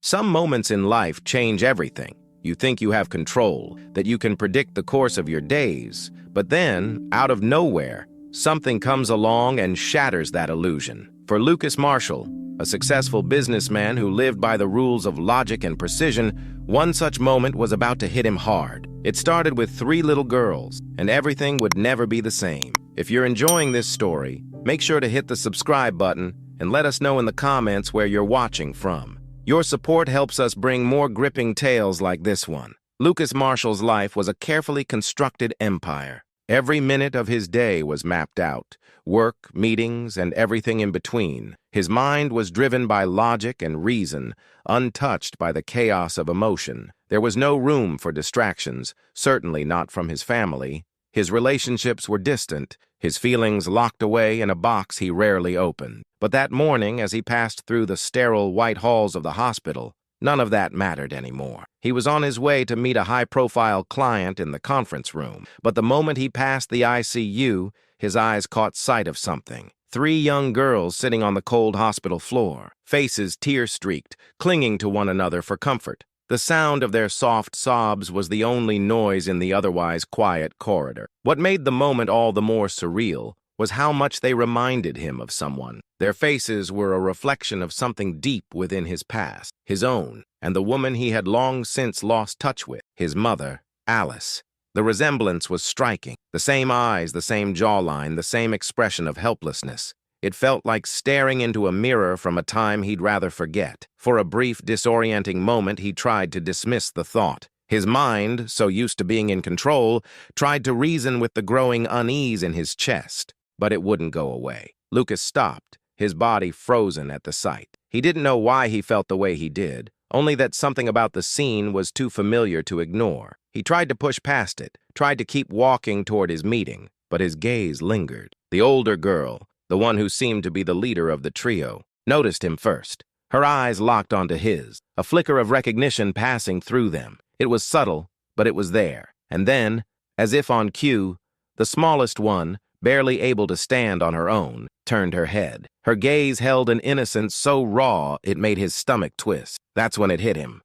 Some moments in life change everything. You think you have control, that you can predict the course of your days, but then, out of nowhere, something comes along and shatters that illusion. For Lucas Marshall, a successful businessman who lived by the rules of logic and precision, one such moment was about to hit him hard. It started with 3 little girls, and everything would never be the same. If you're enjoying this story, make sure to hit the subscribe button and let us know in the comments where you're watching from. Your support helps us bring more gripping tales like this one. Lucas Marshall's life was a carefully constructed empire. Every minute of his day was mapped out, work, meetings, and everything in between. His mind was driven by logic and reason, untouched by the chaos of emotion. There was no room for distractions, certainly not from his family. His relationships were distant, his feelings locked away in a box he rarely opened. But that morning, as he passed through the sterile white halls of the hospital, none of that mattered anymore. He was on his way to meet a high-profile client in the conference room, but the moment he passed the ICU, his eyes caught sight of something. 3 young girls sitting on the cold hospital floor, faces tear-streaked, clinging to one another for comfort. The sound of their soft sobs was the only noise in the otherwise quiet corridor. What made the moment all the more surreal was how much they reminded him of someone. Their faces were a reflection of something deep within his past, his own, and the woman he had long since lost touch with, his mother, Alice. The resemblance was striking. The same eyes, the same jawline, the same expression of helplessness. It felt like staring into a mirror from a time he'd rather forget. For a brief, disorienting moment, he tried to dismiss the thought. His mind, so used to being in control, tried to reason with the growing unease in his chest, but it wouldn't go away. Lucas stopped, his body frozen at the sight. He didn't know why he felt the way he did, only that something about the scene was too familiar to ignore. He tried to push past it, tried to keep walking toward his meeting, but his gaze lingered. The older girl, the one who seemed to be the leader of the trio, noticed him first. Her eyes locked onto his, a flicker of recognition passing through them. It was subtle, but it was there. And then, as if on cue, the smallest one, barely able to stand on her own, turned her head. Her gaze held an innocence so raw it made his stomach twist. That's when it hit him.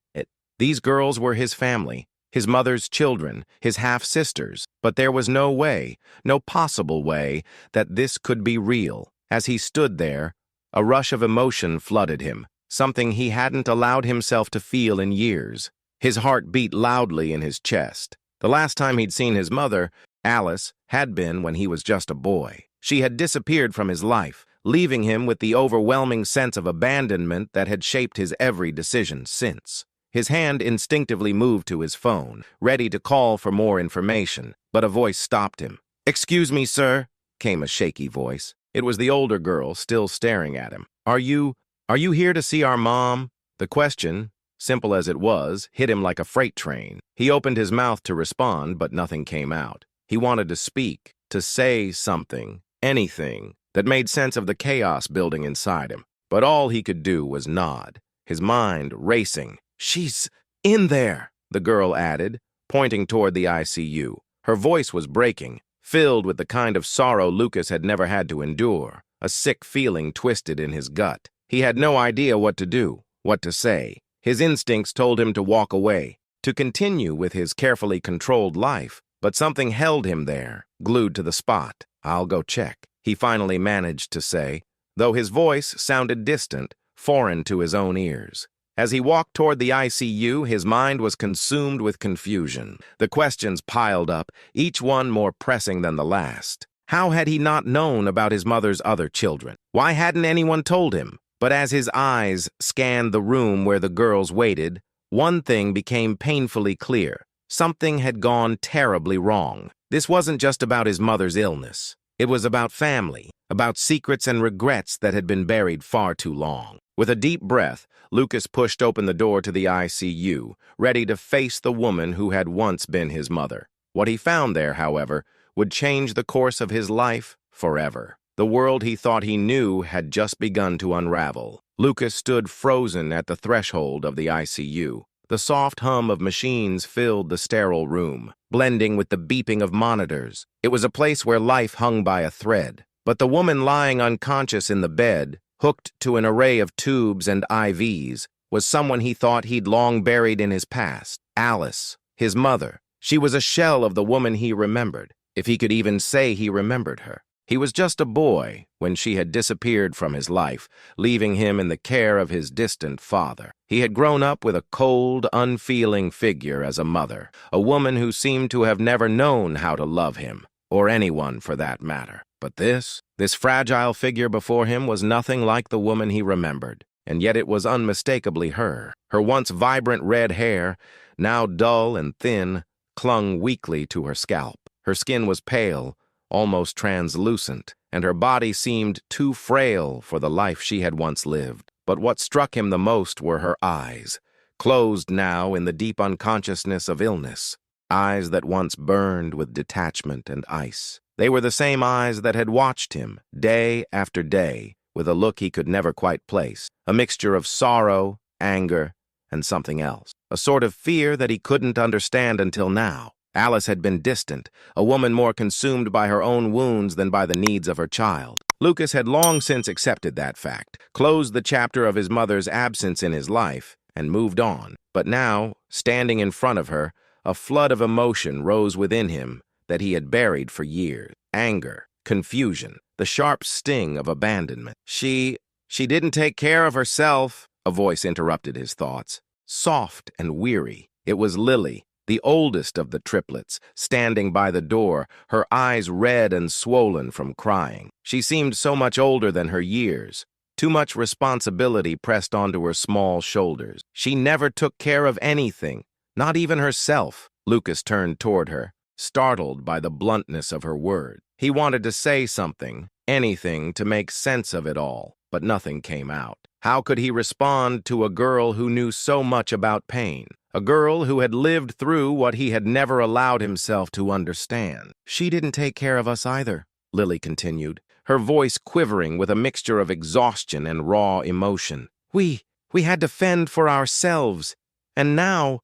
These girls were his family, his mother's children, his half-sisters, but there was no way, no possible way, that this could be real. As he stood there, a rush of emotion flooded him, something he hadn't allowed himself to feel in years. His heart beat loudly in his chest. The last time he'd seen his mother, Alice, had been when he was just a boy. She had disappeared from his life, leaving him with the overwhelming sense of abandonment that had shaped his every decision since. His hand instinctively moved to his phone, ready to call for more information, but a voice stopped him. "Excuse me, sir," came a shaky voice. It was the older girl, still staring at him. Are you here to see our mom?" The question, simple as it was, hit him like a freight train. He opened his mouth to respond, but nothing came out. He wanted to speak, to say something, anything, that made sense of the chaos building inside him. But all he could do was nod, his mind racing. "She's in there," the girl added, pointing toward the ICU. Her voice was breaking, filled with the kind of sorrow Lucas had never had to endure. A sick feeling twisted in his gut. He had no idea what to do, what to say. His instincts told him to walk away, to continue with his carefully controlled life, but something held him there, glued to the spot. "I'll go check," he finally managed to say, though his voice sounded distant, foreign to his own ears. As he walked toward the ICU, his mind was consumed with confusion. The questions piled up, each one more pressing than the last. How had he not known about his mother's other children? Why hadn't anyone told him? But as his eyes scanned the room where the girls waited, one thing became painfully clear. Something had gone terribly wrong. This wasn't just about his mother's illness. It was about family, about secrets and regrets that had been buried far too long. With a deep breath, Lucas pushed open the door to the ICU, ready to face the woman who had once been his mother. What he found there, however, would change the course of his life forever. The world he thought he knew had just begun to unravel. Lucas stood frozen at the threshold of the ICU. The soft hum of machines filled the sterile room, blending with the beeping of monitors. It was a place where life hung by a thread. But the woman lying unconscious in the bed, hooked to an array of tubes and IVs, was someone he thought he'd long buried in his past. Alice, his mother. She was a shell of the woman he remembered, if he could even say he remembered her. He was just a boy when she had disappeared from his life, leaving him in the care of his distant father. He had grown up with a cold, unfeeling figure as a mother, a woman who seemed to have never known how to love him, or anyone for that matter. But this fragile figure before him was nothing like the woman he remembered, and yet it was unmistakably her. Her once vibrant red hair, now dull and thin, clung weakly to her scalp. Her skin was pale, almost translucent, and her body seemed too frail for the life she had once lived. But what struck him the most were her eyes, closed now in the deep unconsciousness of illness, eyes that once burned with detachment and ice. They were the same eyes that had watched him, day after day, with a look he could never quite place, a mixture of sorrow, anger, and something else, a sort of fear that he couldn't understand until now. Alice had been distant, a woman more consumed by her own wounds than by the needs of her child. Lucas had long since accepted that fact, closed the chapter of his mother's absence in his life, and moved on. But now, standing in front of her, a flood of emotion rose within him that he had buried for years. Anger, confusion, the sharp sting of abandonment. She didn't take care of herself, a voice interrupted his thoughts. Soft and weary, it was Lily, the oldest of the triplets, standing by the door, her eyes red and swollen from crying. She seemed so much older than her years. Too much responsibility pressed onto her small shoulders. She never took care of anything, not even herself. Lucas turned toward her, startled by the bluntness of her words. He wanted to say something, anything to make sense of it all, but nothing came out. How could he respond to a girl who knew so much about pain? A girl who had lived through what he had never allowed himself to understand. She didn't take care of us either, Lily continued, her voice quivering with a mixture of exhaustion and raw emotion. We had to fend for ourselves, and now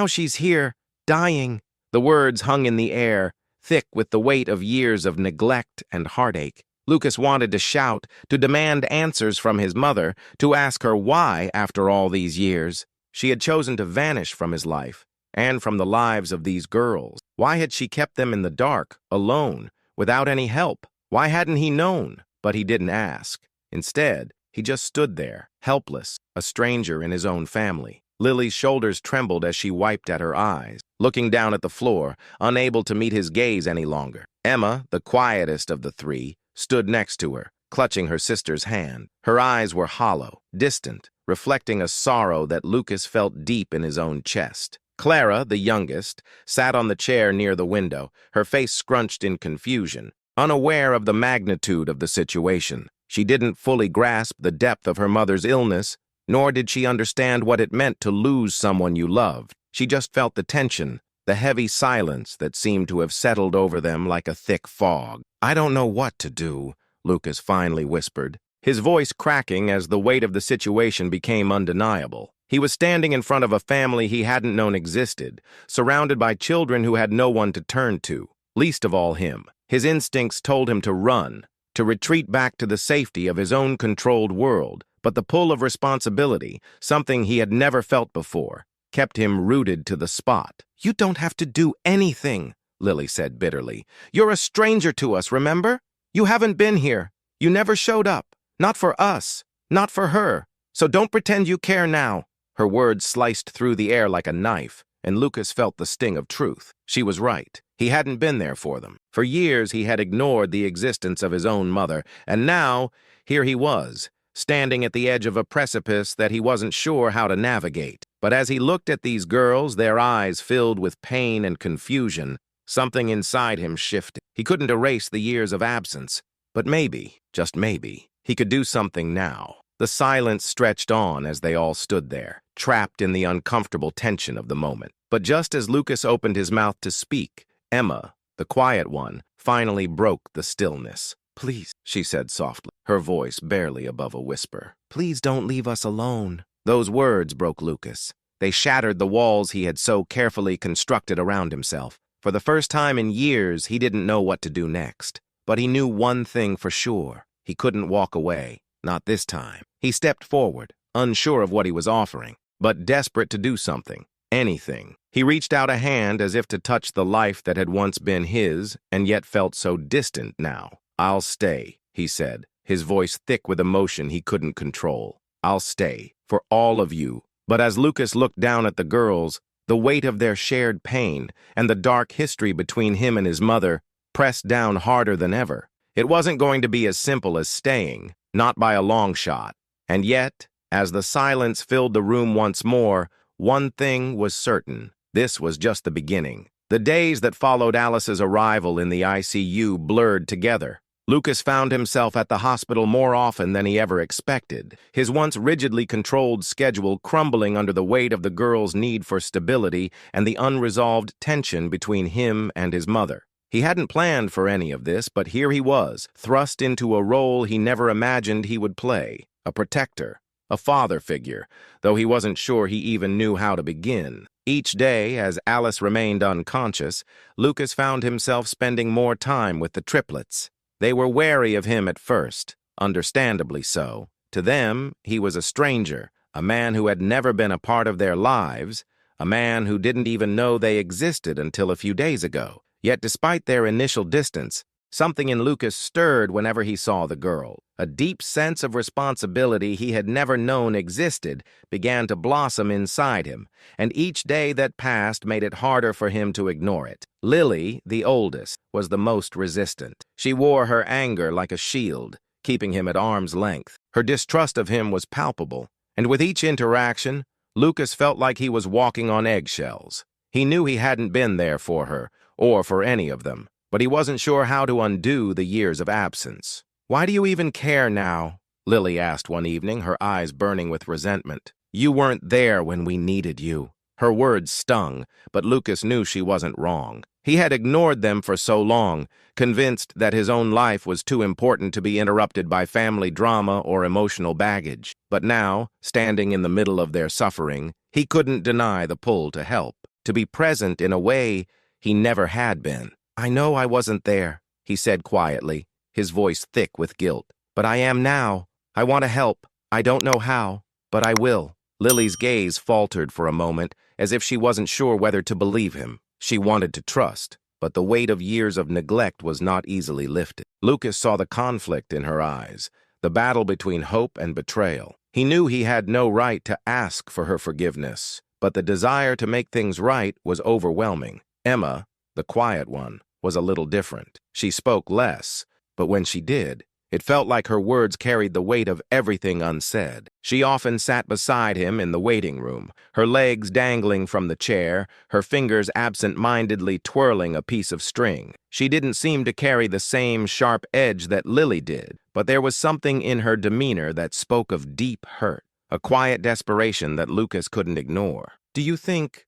she's here, dying. The words hung in the air, thick with the weight of years of neglect and heartache. Lucas wanted to shout, to demand answers from his mother, to ask her why, after all these years, she had chosen to vanish from his life and from the lives of these girls. Why had she kept them in the dark, alone, without any help? Why hadn't he known? But he didn't ask. Instead, he just stood there, helpless, a stranger in his own family. Lily's shoulders trembled as she wiped at her eyes, looking down at the floor, unable to meet his gaze any longer. Emma, the quietest of the three, stood next to her, clutching her sister's hand. Her eyes were hollow, distant, reflecting a sorrow that Lucas felt deep in his own chest. Clara, the youngest, sat on the chair near the window, her face scrunched in confusion, unaware of the magnitude of the situation. She didn't fully grasp the depth of her mother's illness, nor did she understand what it meant to lose someone you loved. She just felt the tension, the heavy silence that seemed to have settled over them like a thick fog. "I don't know what to do," Lucas finally whispered, his voice cracking as the weight of the situation became undeniable. He was standing in front of a family he hadn't known existed, surrounded by children who had no one to turn to, least of all him. His instincts told him to run, to retreat back to the safety of his own controlled world, but the pull of responsibility, something he had never felt before, kept him rooted to the spot. "You don't have to do anything," Lily said bitterly. "You're a stranger to us, remember? You haven't been here. You never showed up. Not for us. Not for her. So don't pretend you care now." Her words sliced through the air like a knife, and Lucas felt the sting of truth. She was right. He hadn't been there for them. For years he had ignored the existence of his own mother, and now, here he was, standing at the edge of a precipice that he wasn't sure how to navigate. But as he looked at these girls, their eyes filled with pain and confusion, something inside him shifted. He couldn't erase the years of absence, but maybe, just maybe, he could do something now. The silence stretched on as they all stood there, trapped in the uncomfortable tension of the moment. But just as Lucas opened his mouth to speak, Emma, the quiet one, finally broke the stillness. "Please," she said softly, her voice barely above a whisper. "Please don't leave us alone." Those words broke Lucas. They shattered the walls he had so carefully constructed around himself. For the first time in years, he didn't know what to do next. But he knew one thing for sure. He couldn't walk away. Not this time. He stepped forward, unsure of what he was offering, but desperate to do something, anything. He reached out a hand as if to touch the life that had once been his and yet felt so distant now. "I'll stay," he said, his voice thick with emotion he couldn't control. "I'll stay, for all of you." But as Lucas looked down at the girls, the weight of their shared pain and the dark history between him and his mother pressed down harder than ever. It wasn't going to be as simple as staying, not by a long shot. And yet, as the silence filled the room once more, one thing was certain. This was just the beginning. The days that followed Alice's arrival in the ICU blurred together. Lucas found himself at the hospital more often than he ever expected, his once rigidly controlled schedule crumbling under the weight of the girl's need for stability and the unresolved tension between him and his mother. He hadn't planned for any of this, but here he was, thrust into a role he never imagined he would play, a protector, a father figure, though he wasn't sure he even knew how to begin. Each day, as Alice remained unconscious, Lucas found himself spending more time with the triplets. They were wary of him at first, understandably so. To them, he was a stranger, a man who had never been a part of their lives, a man who didn't even know they existed until a few days ago. Yet despite their initial distance, something in Lucas stirred whenever he saw the girl. A deep sense of responsibility he had never known existed began to blossom inside him, and each day that passed made it harder for him to ignore it. Lily, the oldest, was the most resistant. She wore her anger like a shield, keeping him at arm's length. Her distrust of him was palpable, and with each interaction, Lucas felt like he was walking on eggshells. He knew he hadn't been there for her, or for any of them, but he wasn't sure how to undo the years of absence. "Why do you even care now?" Lily asked one evening, her eyes burning with resentment. "You weren't there when we needed you." Her words stung, but Lucas knew she wasn't wrong. He had ignored them for so long, convinced that his own life was too important to be interrupted by family drama or emotional baggage. But now, standing in the middle of their suffering, he couldn't deny the pull to help, to be present in a way he never had been. "I know I wasn't there," he said quietly, his voice thick with guilt. "But I am now. I want to help. I don't know how, but I will." Lily's gaze faltered for a moment, as if she wasn't sure whether to believe him. She wanted to trust, but the weight of years of neglect was not easily lifted. Lucas saw the conflict in her eyes, the battle between hope and betrayal. He knew he had no right to ask for her forgiveness, but the desire to make things right was overwhelming. Emma, the quiet one, was a little different. She spoke less, but when she did, it felt like her words carried the weight of everything unsaid. She often sat beside him in the waiting room, her legs dangling from the chair, her fingers absent-mindedly twirling a piece of string. She didn't seem to carry the same sharp edge that Lily did, but there was something in her demeanor that spoke of deep hurt, a quiet desperation that Lucas couldn't ignore. Do you think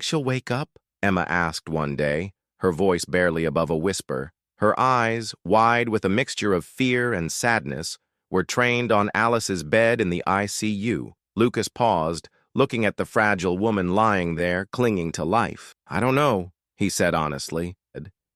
she'll wake up?" Emma asked one day, her voice barely above a whisper. Her eyes, wide with a mixture of fear and sadness, were trained on Alice's bed in the ICU. Lucas paused, looking at the fragile woman lying there, clinging to life. "I don't know," he said honestly.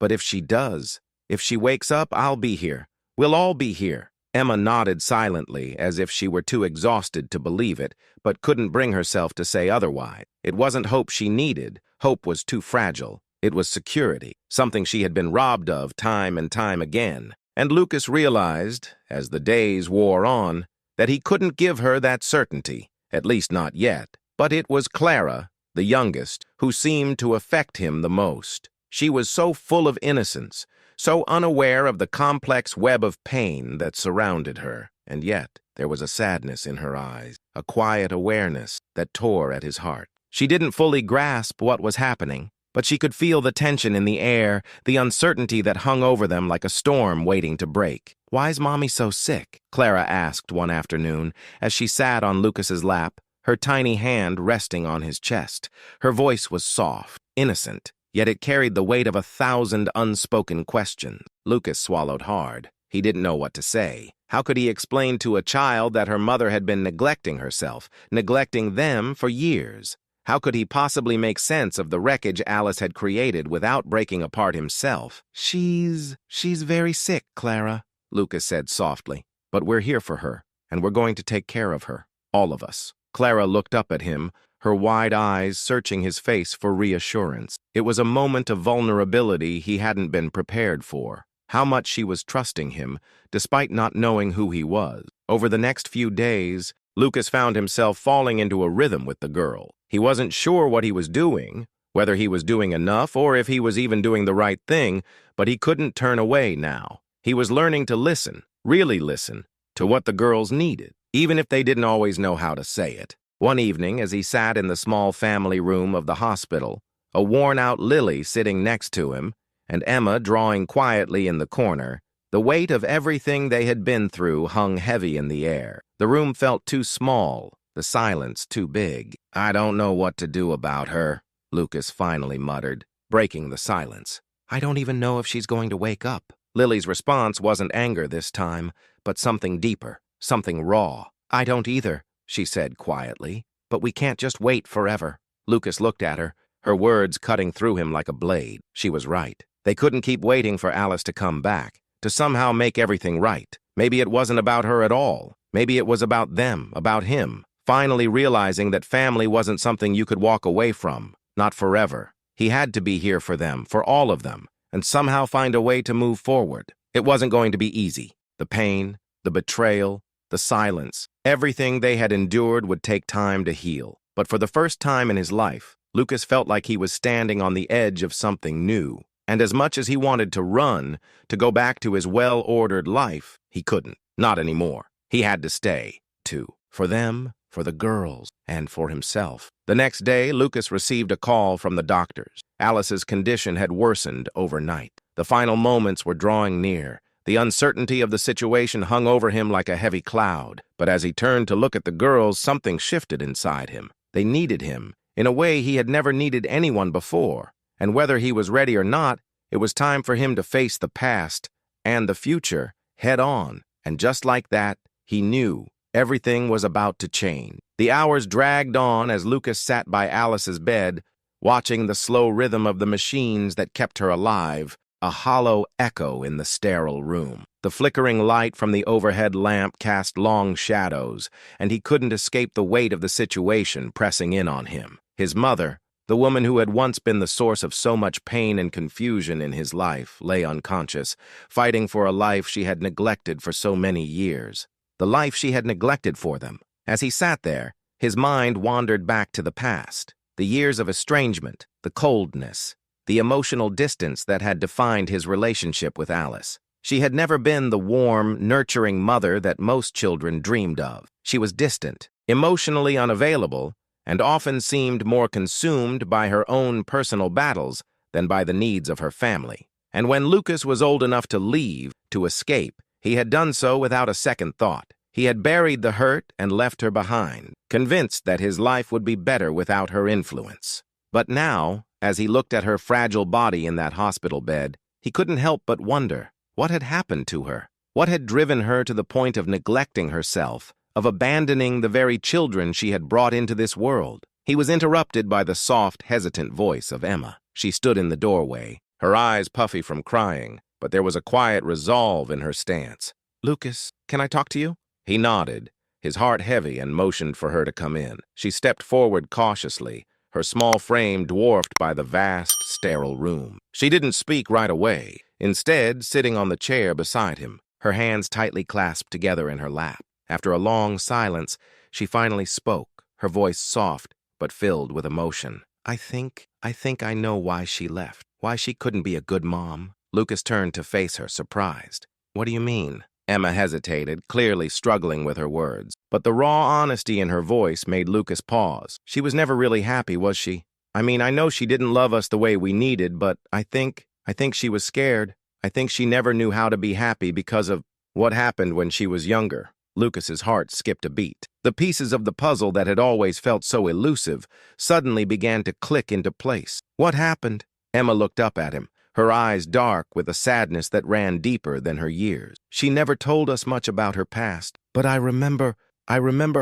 "But if she does, if she wakes up, I'll be here. We'll all be here." Emma nodded silently, as if she were too exhausted to believe it, but couldn't bring herself to say otherwise. It wasn't hope she needed. Hope was too fragile. It was security, something she had been robbed of time and time again. And Lucas realized, as the days wore on, that he couldn't give her that certainty, at least not yet. But it was Clara, the youngest, who seemed to affect him the most. She was so full of innocence, so unaware of the complex web of pain that surrounded her. And yet, there was a sadness in her eyes, a quiet awareness that tore at his heart. She didn't fully grasp what was happening, but she could feel the tension in the air, the uncertainty that hung over them like a storm waiting to break. "Why's Mommy so sick?" Clara asked one afternoon as she sat on Lucas's lap, her tiny hand resting on his chest. Her voice was soft, innocent, yet it carried the weight of 1,000 unspoken questions. Lucas swallowed hard. He didn't know what to say. How could he explain to a child that her mother had been neglecting herself, neglecting them for years? How could he possibly make sense of the wreckage Alice had created without breaking apart himself? She's very sick, Clara," Lucas said softly. "But we're here for her, and we're going to take care of her." All of us. Clara looked up at him, her wide eyes searching his face for reassurance. It was a moment of vulnerability he hadn't been prepared for. How much she was trusting him, despite not knowing who he was. Over the next few days, Lucas found himself falling into a rhythm with the girl. He wasn't sure what he was doing, whether he was doing enough or if he was even doing the right thing, but he couldn't turn away now. He was learning to listen, really listen, to what the girls needed, even if they didn't always know how to say it. One evening, as he sat in the small family room of the hospital, a worn-out Lily sitting next to him, and Emma drawing quietly in the corner, the weight of everything they had been through hung heavy in the air. The room felt too small, the silence too big. "I don't know what to do about her," Lucas finally muttered, breaking the silence. "I don't even know if she's going to wake up." Lily's response wasn't anger this time, but something deeper, something raw. "I don't either," she said quietly, "but we can't just wait forever." Lucas looked at her, her words cutting through him like a blade. She was right. They couldn't keep waiting for Alice to come back, to somehow make everything right. Maybe it wasn't about her at all. Maybe it was about them, about him. Finally realizing that family wasn't something you could walk away from, not forever. He had to be here for them, for all of them, and somehow find a way to move forward. It wasn't going to be easy. The pain, the betrayal, the silence, everything they had endured would take time to heal. But for the first time in his life, Lucas felt like he was standing on the edge of something new. And as much as he wanted to run, to go back to his well-ordered life, he couldn't. Not anymore. He had to stay, too. For them, for the girls, and for himself. The next day, Lucas received a call from the doctors. Alice's condition had worsened overnight. The final moments were drawing near. The uncertainty of the situation hung over him like a heavy cloud. But as he turned to look at the girls, something shifted inside him. They needed him, in a way he had never needed anyone before. And whether he was ready or not, it was time for him to face the past and the future head on. And just like that, he knew everything was about to change. The hours dragged on as Lucas sat by Alice's bed, watching the slow rhythm of the machines that kept her alive, a hollow echo in the sterile room. The flickering light from the overhead lamp cast long shadows, and he couldn't escape the weight of the situation pressing in on him. His mother, the woman who had once been the source of so much pain and confusion in his life, lay unconscious, fighting for a life she had neglected for so many years. The life she had neglected for them. As he sat there, his mind wandered back to the past, the years of estrangement, the coldness, the emotional distance that had defined his relationship with Alice. She had never been the warm, nurturing mother that most children dreamed of. She was distant, emotionally unavailable, and often seemed more consumed by her own personal battles than by the needs of her family. And when Lucas was old enough to leave, to escape, he had done so without a second thought. He had buried the hurt and left her behind, convinced that his life would be better without her influence. But now, as he looked at her fragile body in that hospital bed, he couldn't help but wonder, what had happened to her? What had driven her to the point of neglecting herself, of abandoning the very children she had brought into this world? He was interrupted by the soft, hesitant voice of Emma. She stood in the doorway, her eyes puffy from crying, but there was a quiet resolve in her stance. "Lucas, can I talk to you?" He nodded, his heart heavy, and motioned for her to come in. She stepped forward cautiously, her small frame dwarfed by the vast, sterile room. She didn't speak right away, instead sitting on the chair beside him, her hands tightly clasped together in her lap. After a long silence, she finally spoke, her voice soft but filled with emotion. I think I know why she left, why she couldn't be a good mom." Lucas turned to face her, surprised. "What do you mean?" Emma hesitated, clearly struggling with her words. But the raw honesty in her voice made Lucas pause. "She was never really happy, was she? I mean, I know she didn't love us the way we needed, but I think she was scared. I think she never knew how to be happy because of what happened when she was younger." Lucas's heart skipped a beat. The pieces of the puzzle that had always felt so elusive suddenly began to click into place. "What happened?" Emma looked up at him, her eyes dark with a sadness that ran deeper than her years. "She never told us much about her past, but I remember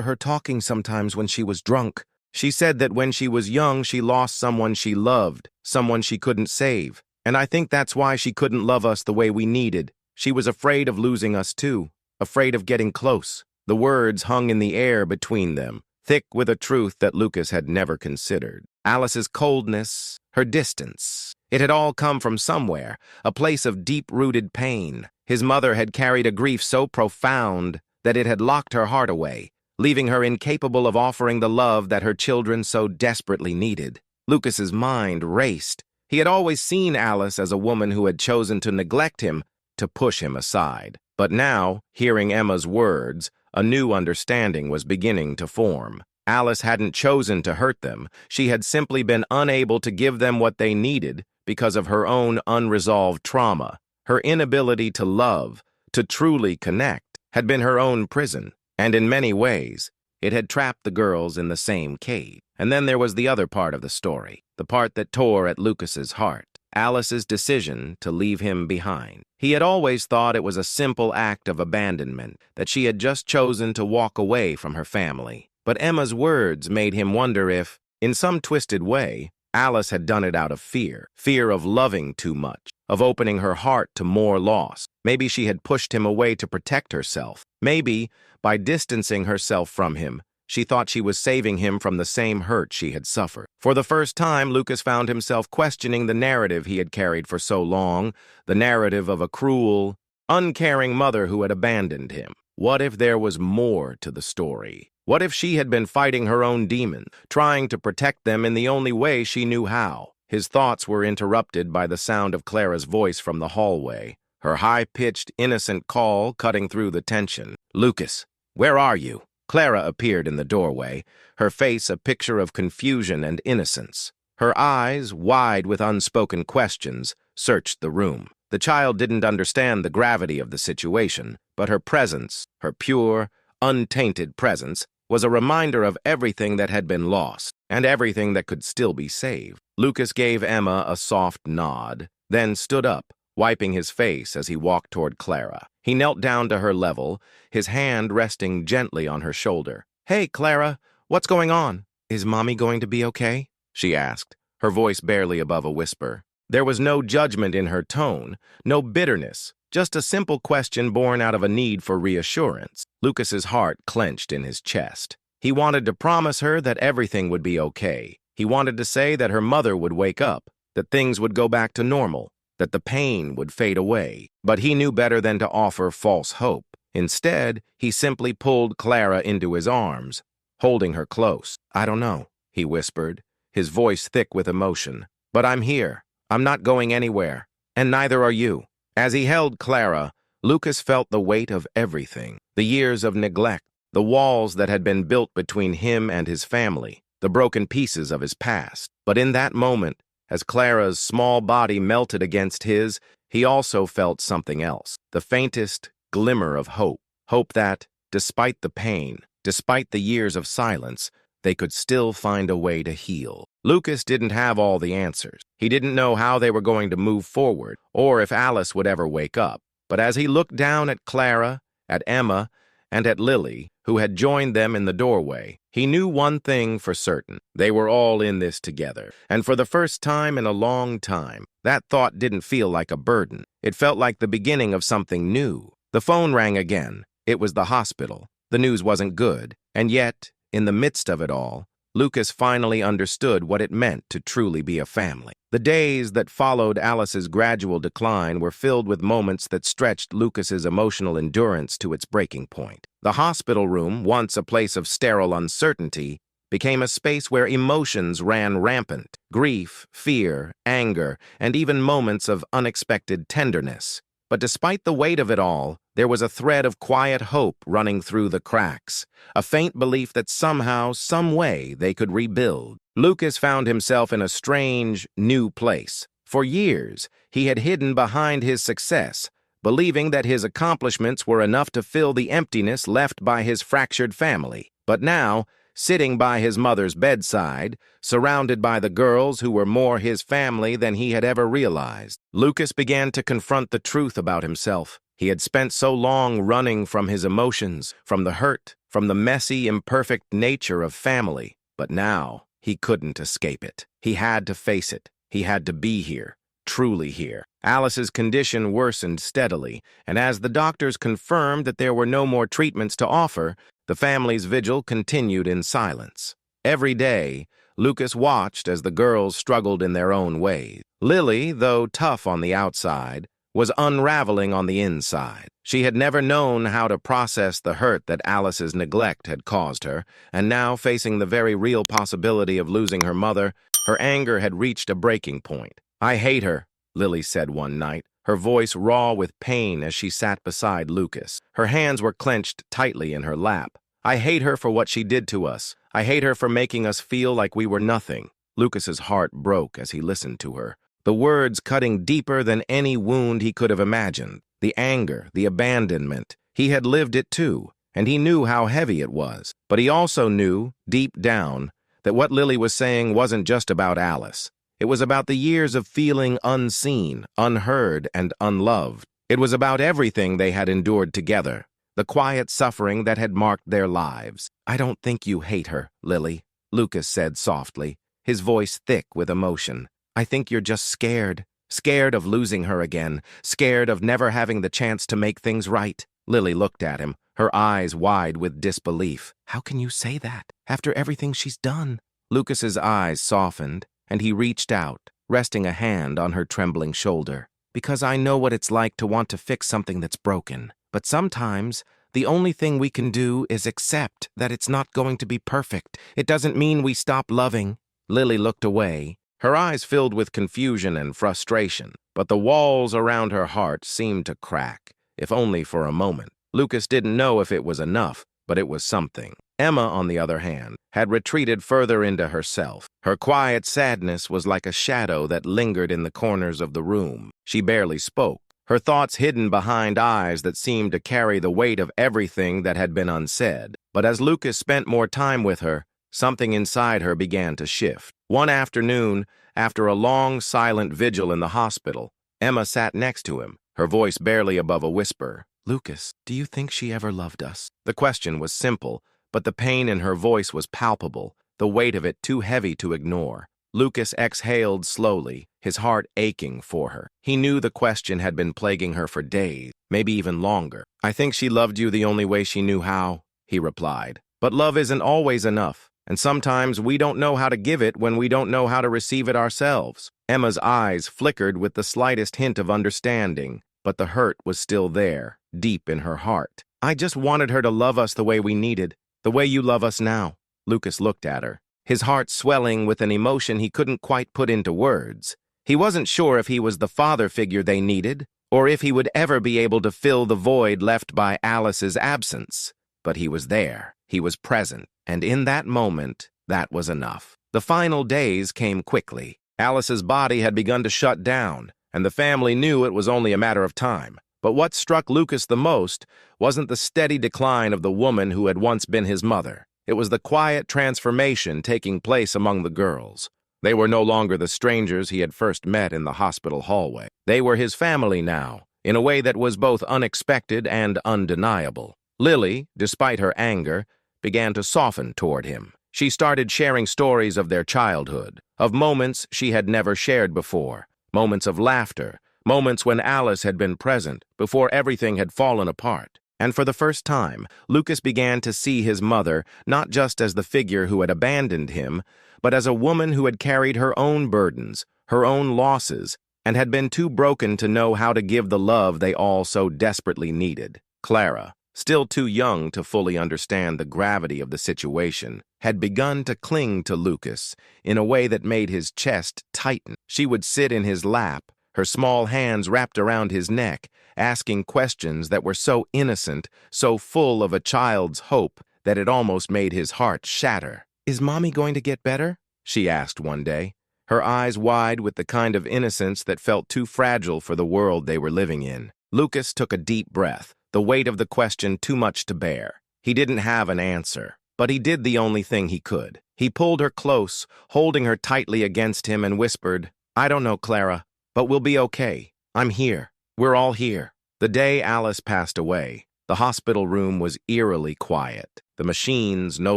her talking sometimes when she was drunk. She said that when she was young she lost someone she loved, someone she couldn't save, and I think that's why she couldn't love us the way we needed. She was afraid of losing us too, afraid of getting close." The words hung in the air between them, thick with a truth that Lucas had never considered. Alice's coldness, her distance. It had all come from somewhere, a place of deep-rooted pain. His mother had carried a grief so profound that it had locked her heart away, leaving her incapable of offering the love that her children so desperately needed. Lucas's mind raced. He had always seen Alice as a woman who had chosen to neglect him, to push him aside. But now, hearing Emma's words, a new understanding was beginning to form. Alice hadn't chosen to hurt them. She had simply been unable to give them what they needed because of her own unresolved trauma. Her inability to love, to truly connect, had been her own prison, and in many ways, it had trapped the girls in the same cage. And then there was the other part of the story, the part that tore at Lucas's heart. Alice's decision to leave him behind. He had always thought it was a simple act of abandonment, that she had just chosen to walk away from her family. But Emma's words made him wonder if, in some twisted way, Alice had done it out of fear. Fear of loving too much, of opening her heart to more loss. Maybe she had pushed him away to protect herself. Maybe, by distancing herself from him, she thought she was saving him from the same hurt she had suffered. For the first time, Lucas found himself questioning the narrative he had carried for so long, the narrative of a cruel, uncaring mother who had abandoned him. What if there was more to the story? What if she had been fighting her own demons, trying to protect them in the only way she knew how? His thoughts were interrupted by the sound of Clara's voice from the hallway, her high-pitched, innocent call cutting through the tension. "Lucas, where are you?" Clara appeared in the doorway, her face a picture of confusion and innocence. Her eyes, wide with unspoken questions, searched the room. The child didn't understand the gravity of the situation, but her presence, her pure, untainted presence, was a reminder of everything that had been lost, and everything that could still be saved. Lucas gave Emma a soft nod, then stood up, wiping his face as he walked toward Clara. He knelt down to her level, his hand resting gently on her shoulder. "Hey, Clara, what's going on? Is Mommy going to be okay?" she asked, her voice barely above a whisper. There was no judgment in her tone, no bitterness, just a simple question born out of a need for reassurance. Lucas's heart clenched in his chest. He wanted to promise her that everything would be okay. He wanted to say that her mother would wake up, that things would go back to normal, that the pain would fade away. But he knew better than to offer false hope. Instead, he simply pulled Clara into his arms, holding her close. "I don't know," he whispered, his voice thick with emotion. "But I'm here. I'm not going anywhere. And neither are you." As he held Clara, Lucas felt the weight of everything. The years of neglect, the walls that had been built between him and his family, the broken pieces of his past. But in that moment, as Clara's small body melted against his, he also felt something else, the faintest glimmer of hope. Hope that, despite the pain, despite the years of silence, they could still find a way to heal. Lucas didn't have all the answers. He didn't know how they were going to move forward, or if Alice would ever wake up. But as he looked down at Clara, at Emma, and at Lily, who had joined them in the doorway, he knew one thing for certain. They were all in this together. And for the first time in a long time, that thought didn't feel like a burden. It felt like the beginning of something new. The phone rang again. It was the hospital. The news wasn't good. And yet, in the midst of it all, Lucas finally understood what it meant to truly be a family. The days that followed Alice's gradual decline were filled with moments that stretched Lucas's emotional endurance to its breaking point. The hospital room, once a place of sterile uncertainty, became a space where emotions ran rampant. Grief, fear, anger, and even moments of unexpected tenderness. But despite the weight of it all, there was a thread of quiet hope running through the cracks, a faint belief that somehow, some way, they could rebuild. Lucas found himself in a strange, new place. For years, he had hidden behind his success, believing that his accomplishments were enough to fill the emptiness left by his fractured family. But now, sitting by his mother's bedside, surrounded by the girls who were more his family than he had ever realized, Lucas began to confront the truth about himself. He had spent so long running from his emotions, from the hurt, from the messy, imperfect nature of family. But now, he couldn't escape it. He had to face it. He had to be here, truly here. Alice's condition worsened steadily, and as the doctors confirmed that there were no more treatments to offer, the family's vigil continued in silence. Every day, Lucas watched as the girls struggled in their own ways. Lily, though tough on the outside, was unraveling on the inside. She had never known how to process the hurt that Alice's neglect had caused her, and now, facing the very real possibility of losing her mother, her anger had reached a breaking point. "I hate her," Lily said one night, her voice raw with pain as she sat beside Lucas. Her hands were clenched tightly in her lap. "I hate her for what she did to us. I hate her for making us feel like we were nothing." Lucas's heart broke as he listened to her, the words cutting deeper than any wound he could have imagined. The anger, the abandonment, he had lived it too, and he knew how heavy it was. But he also knew, deep down, that what Lily was saying wasn't just about Alice. It was about the years of feeling unseen, unheard, and unloved. It was about everything they had endured together, the quiet suffering that had marked their lives. "I don't think you hate her, Lily," Lucas said softly, his voice thick with emotion. "I think you're just scared. Scared of losing her again, scared of never having the chance to make things right." Lily looked at him, her eyes wide with disbelief. "How can you say that, after everything she's done?" Lucas's eyes softened, and he reached out, resting a hand on her trembling shoulder. "Because I know what it's like to want to fix something that's broken. But sometimes, the only thing we can do is accept that it's not going to be perfect. It doesn't mean we stop loving." Lily looked away, her eyes filled with confusion and frustration, but the walls around her heart seemed to crack, if only for a moment. Lucas didn't know if it was enough, but it was something. Emma, on the other hand, had retreated further into herself. Her quiet sadness was like a shadow that lingered in the corners of the room. She barely spoke, her thoughts hidden behind eyes that seemed to carry the weight of everything that had been unsaid. But as Lucas spent more time with her, something inside her began to shift. One afternoon, after a long, silent vigil in the hospital, Emma sat next to him, her voice barely above a whisper. "Lucas, do you think she ever loved us?" The question was simple, but the pain in her voice was palpable, the weight of it too heavy to ignore. Lucas exhaled slowly, his heart aching for her. He knew the question had been plaguing her for days, maybe even longer. "I think she loved you the only way she knew how," he replied. "But love isn't always enough, and sometimes we don't know how to give it when we don't know how to receive it ourselves." Emma's eyes flickered with the slightest hint of understanding, but the hurt was still there, deep in her heart. "I just wanted her to love us the way we needed, the way you love us now." Lucas looked at her, his heart swelling with an emotion he couldn't quite put into words. He wasn't sure if he was the father figure they needed, or if he would ever be able to fill the void left by Alice's absence. But he was there, he was present, and in that moment, that was enough. The final days came quickly. Alice's body had begun to shut down, and the family knew it was only a matter of time. But what struck Lucas the most wasn't the steady decline of the woman who had once been his mother. It was the quiet transformation taking place among the girls. They were no longer the strangers he had first met in the hospital hallway. They were his family now, in a way that was both unexpected and undeniable. Lily, despite her anger, began to soften toward him. She started sharing stories of their childhood, of moments she had never shared before, moments of laughter, moments when Alice had been present, before everything had fallen apart. And for the first time, Lucas began to see his mother not just as the figure who had abandoned him, but as a woman who had carried her own burdens, her own losses, and had been too broken to know how to give the love they all so desperately needed. Clara, still too young to fully understand the gravity of the situation, had begun to cling to Lucas in a way that made his chest tighten. She would sit in his lap, her small hands wrapped around his neck, asking questions that were so innocent, so full of a child's hope, that it almost made his heart shatter. "Is Mommy going to get better?" she asked one day, her eyes wide with the kind of innocence that felt too fragile for the world they were living in. Lucas took a deep breath, the weight of the question too much to bear. He didn't have an answer, but he did the only thing he could. He pulled her close, holding her tightly against him, and whispered, "I don't know, Clara, but we'll be okay. I'm here. We're all here." The day Alice passed away, the hospital room was eerily quiet, the machines no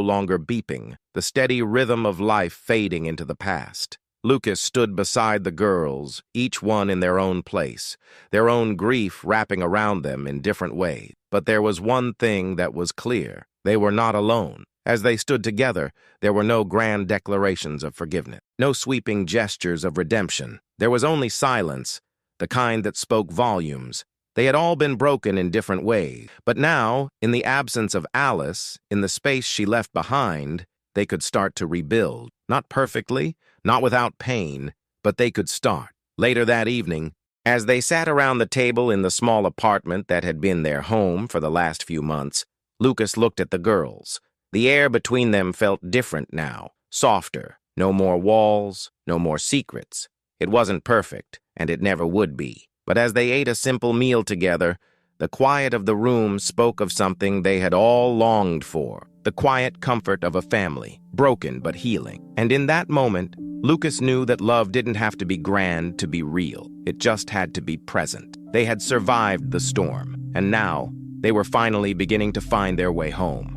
longer beeping, the steady rhythm of life fading into the past. Lucas stood beside the girls, each one in their own place, their own grief wrapping around them in different ways. But there was one thing that was clear. They were not alone. As they stood together, there were no grand declarations of forgiveness, no sweeping gestures of redemption. There was only silence, the kind that spoke volumes. They had all been broken in different ways. But now, in the absence of Alice, in the space she left behind, they could start to rebuild. Not perfectly, not without pain, but they could start. Later that evening, as they sat around the table in the small apartment that had been their home for the last few months, Lucas looked at the girls. The air between them felt different now, softer. No more walls, no more secrets. It wasn't perfect, and it never would be. But as they ate a simple meal together, the quiet of the room spoke of something they had all longed for. The quiet comfort of a family, broken but healing. And in that moment, Lucas knew that love didn't have to be grand to be real. It just had to be present. They had survived the storm, and now they were finally beginning to find their way home.